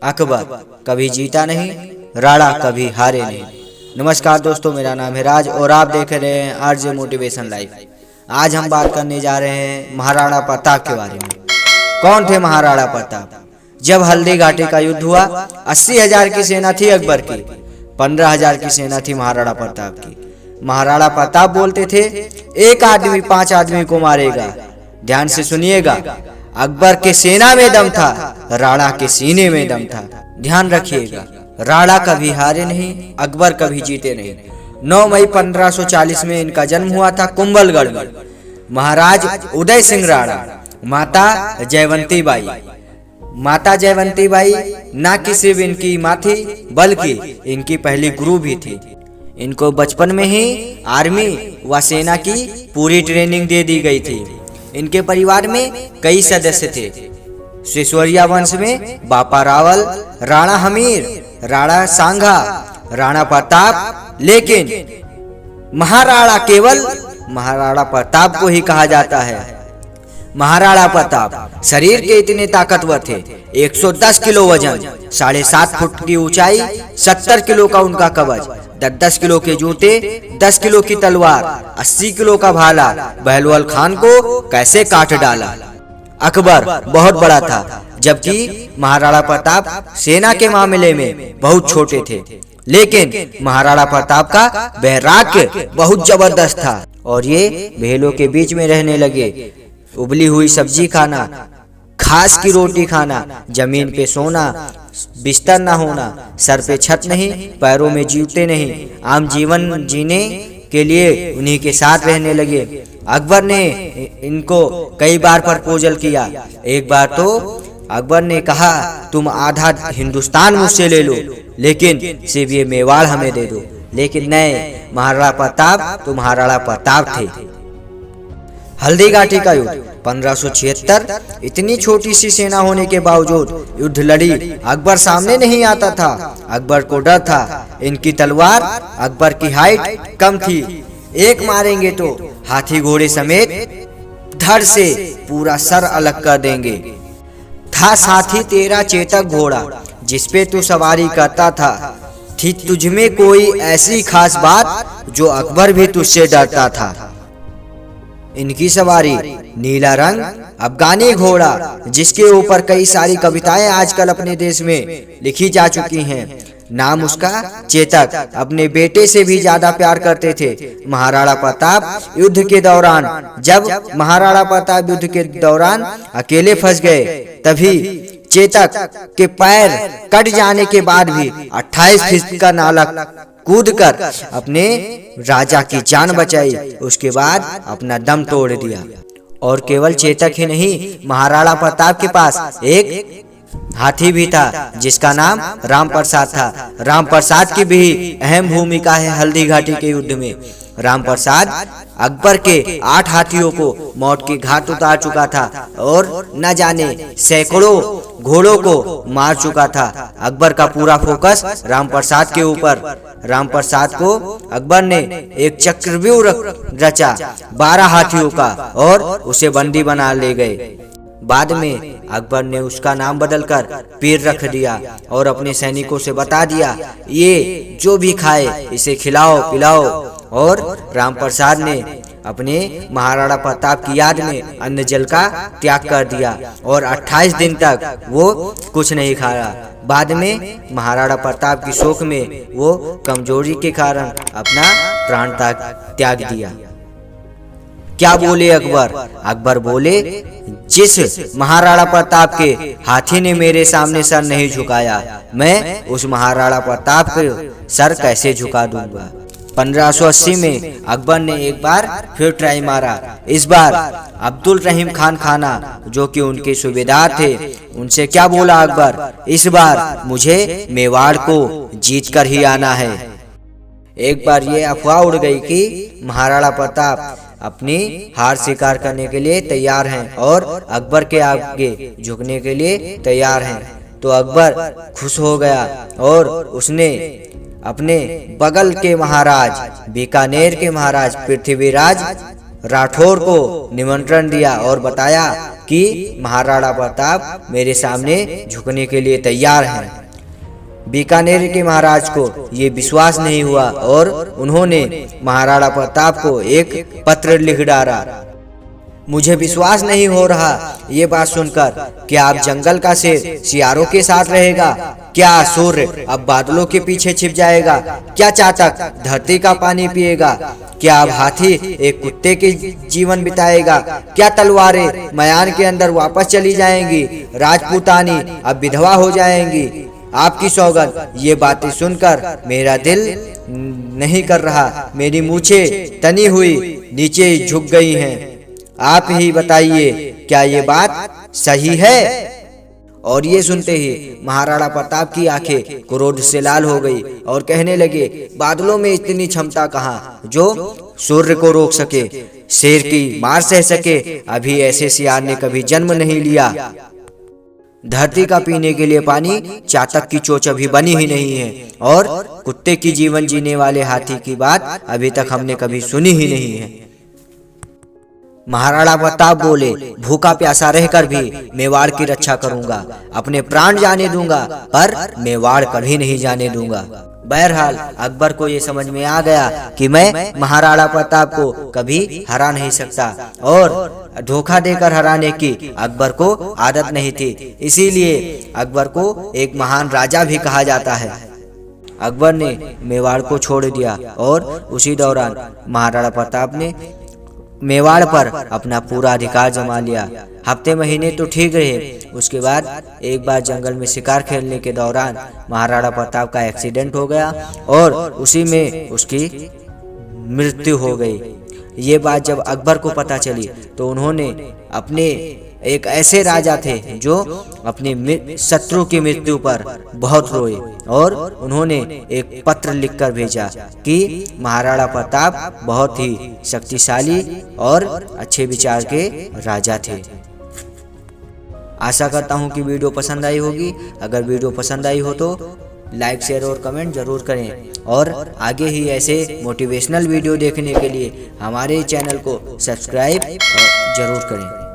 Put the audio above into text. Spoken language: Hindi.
अकबर कभी जीता नहीं, राणा कभी हारे नहीं। नमस्कार दोस्तों, मेरा नाम है राज और आप देख रहे हैं आरजे मोटिवेशन लाइव। आज हम बात करने जा रहे हैं महाराणा प्रताप के बारे में। कौन थे महाराणा प्रताप? जब हल्दी घाटी का युद्ध हुआ, 80,000 की सेना थी अकबर की, 15,000 की सेना थी महाराणा प्रताप की। महाराणा प्रताप बोलते थे, एक आदमी 5 आदमी को मारेगा। ध्यान से सुनिएगा, अकबर के सेना में दम था, राणा के सीने में दम था। ध्यान रखिएगा, राणा कभी हारे नहीं, अकबर कभी जीते नहीं। 9 मई 1540 में इनका जन्म हुआ था कुंभलगढ़ में। महाराज उदय सिंह राणा, माता जयवंती बाई। माता जयवंती बाई ना कि सिर्फ इनकी माँ थी, बल्कि इनकी पहली गुरु भी थी। इनको बचपन में ही आर्मी व सेना की पूरी ट्रेनिंग दे दी गई थी। इनके परिवार में कई सदस्य थे। सिसोदिया वंश में बापा रावल, राणा हमीर, राणा सांगा, राणा प्रताप, लेकिन महाराणा केवल महाराणा प्रताप को ही कहा जाता है। महाराणा प्रताप शरीर के इतने ताकतवर थे, 110 किलो वजन, 7.5 फुट की ऊंचाई, 70 किलो का उनका कवच, 10 किलो के जूते, 10 किलो की तलवार, 80 किलो का भाला। बहलोल खान को कैसे काट डाला। अकबर बहुत बड़ा था, जबकि महाराणा प्रताप सेना के मामले में बहुत छोटे थे। लेकिन महाराणा प्रताप का वैराग्य बहुत जबरदस्त था और ये भेलों के बीच में रहने लगे। उबली हुई सब्जी खाना, घास की रोटी खाना, जमीन पे सोना, बिस्तर ना होना, सर पे छत नहीं, पैरों में जूते नहीं, आम जीवन जीने के लिए उन्हीं के साथ रहने लगे। अकबर ने इनको कई बार प्रपोजल किया। एक बार तो अकबर ने कहा, तुम आधा हिंदुस्तान मुझसे ले लो, लेकिन सिर्फ ये मेवाड़ हमें दे दो। लेकिन नहीं, महाराणा प्रताप तो महाराणा प्रताप थे। हल्दी घाटी का युद्ध 1576, इतनी छोटी सी सेना होने के बावजूद युद्ध लड़ी। अकबर सामने नहीं आता था, अकबर को डर था। इनकी तलवार, अकबर की हाइट कम थी, एक मारेंगे तो हाथी घोड़े समेत धड़ से पूरा सर अलग कर देंगे। था साथी तेरा चेतक घोड़ा, जिसपे तू सवारी करता था। थी तुझमें कोई ऐसी खास बात, जो अकबर भी तुझसे डरता था। इनकी सवारी नीला रंग, अफगानी घोड़ा, जिसके ऊपर कई सारी कविताएं आजकल अपने देश में लिखी जा चुकी हैं। नाम उसका चेतक। अपने बेटे से भी ज्यादा प्यार करते थे। महाराणा प्रताप युद्ध के दौरान, जब महाराणा प्रताप युद्ध के दौरान अकेले फंस गए, तभी चेतक के पैर कट जाने के बाद भी 28 फीट का नाला कूदकर अपने राजा की जान बचाई। उसके बाद अपना दम तोड़ दिया। और केवल चेतक ही नहीं, महाराणा प्रताप के पास एक हाथी भी था, जिसका नाम राम प्रसाद था। राम प्रसाद की भी अहम भूमिका है हल्दी घाटी के युद्ध में। राम प्रसाद अकबर के 8 हाथियों को मौत की घाट उतार चुका था और न जाने सैकड़ों घोड़ों को मार चुका था। अकबर का पूरा फोकस राम प्रसाद के ऊपर। राम प्रसाद को अकबर ने एक चक्रव्यूह रचा 12 हाथियों का और उसे बंदी बना ले गए। बाद में अकबर ने उसका नाम बदलकर पीर रख दिया और अपने सैनिकों से बता दिया, ये जो भी खाए इसे खिलाओ पिलाओ। और राम प्रसाद ने अपने महाराणा प्रताप की याद में अन्न जल का त्याग कर दिया और 28 दिन तक वो कुछ नहीं खाया। बाद में महाराणा प्रताप की शोक में वो कमजोरी के कारण अपना प्राण त्याग दिया। क्या बोले अकबर? अकबर बोले, जिस महाराणा प्रताप के हाथी ने मेरे सामने सर नहीं झुकाया, मैं उस महाराणा प्रताप के सर कैसे झुका दूंगा। 1580 में अकबर ने एक बार फिर ट्राई मारा। इस बार अब्दुल रहीम खान खाना, जो कि उनके सूबेदार थे, उनसे क्या बोला अकबर, इस बार मुझे मेवाड़ को जीत कर ही आना है। एक बार ये अफवाह उड़ गई कि महाराणा प्रताप अपनी हार स्वीकार करने के लिए तैयार हैं और अकबर के आगे झुकने के लिए तैयार हैं। तो अकबर खुश हो गया और उसने अपने बगल के महाराज, बीकानेर के महाराज पृथ्वीराज राठौर को निमंत्रण दिया और बताया कि महाराणा प्रताप मेरे सामने झुकने के लिए तैयार हैं। बीकानेर के महाराज को ये विश्वास नहीं हुआ और उन्होंने महाराणा प्रताप को एक पत्र लिख डाला। मुझे विश्वास नहीं हो रहा ये बात सुनकर, क्या आप जंगल का शेर सियारों के साथ रहेगा? क्या सूर्य अब बादलों के पीछे छिप जाएगा? क्या चातक धरती का पानी पिएगा? क्या अब हाथी एक कुत्ते के जीवन बिताएगा? क्या तलवारें मयान के अंदर वापस चली जाएंगी? राजपूतानी अब विधवा हो जाएंगी? आपकी सौगंध ये बातें सुनकर मेरा दिल नहीं कर रहा, मेरी मूछें तनी हुई नीचे झुक गई हैं। आप ही बताइए, क्या ये बात सही है? और ये सुनते ही महाराणा प्रताप की आंखें क्रोध से लाल हो गई और कहने लगे, बादलों में इतनी क्षमता कहाँ जो सूर्य को रोक सके, शेर की मार सह सके? अभी ऐसे सियार ने कभी जन्म नहीं लिया। धरती का पीने के लिए पानी चातक की चोंच अभी बनी ही नहीं है और कुत्ते की जीवन जीने वाले हाथी की बात अभी तक हमने कभी सुनी ही नहीं है। महाराणा प्रताप बोले, भूखा प्यासा रहकर भी मेवाड़ की रक्षा करूंगा, अपने प्राण जाने दूंगा, पर मेवाड़ कभी नहीं जाने दूंगा। बहरहाल अकबर को ये समझ में आ गया कि मैं महाराणा प्रताप को कभी हरा नहीं सकता और धोखा देकर हराने की अकबर को आदत नहीं थी, इसीलिए अकबर को एक महान राजा भी कहा जाता है। अकबर ने मेवाड़ को छोड़ दिया और उसी दौरान महाराणा प्रताप ने मेवाड़ पर अपना पूरा अधिकार जमा लिया। हफ्ते महीने तो ठीक रहे, उसके बाद एक बार जंगल में शिकार खेलने के दौरान महाराणा प्रताप का एक्सीडेंट हो गया और उसी में उसकी मृत्यु हो गई। ये बात जब अकबर को पता चली तो उन्होंने अपने एक ऐसे राजा थे जो अपने शत्रु की मृत्यु पर बहुत रोए और उन्होंने एक पत्र लिखकर भेजा कि महाराणा प्रताप बहुत ही शक्तिशाली और अच्छे विचार के राजा थे। आशा करता हूँ कि वीडियो पसंद आई होगी। अगर वीडियो पसंद आई हो तो लाइक शेयर और कमेंट जरूर करें और आगे ही ऐसे मोटिवेशनल वीडियो देखने के लिए हमारे चैनल को सब्सक्राइब जरूर करें।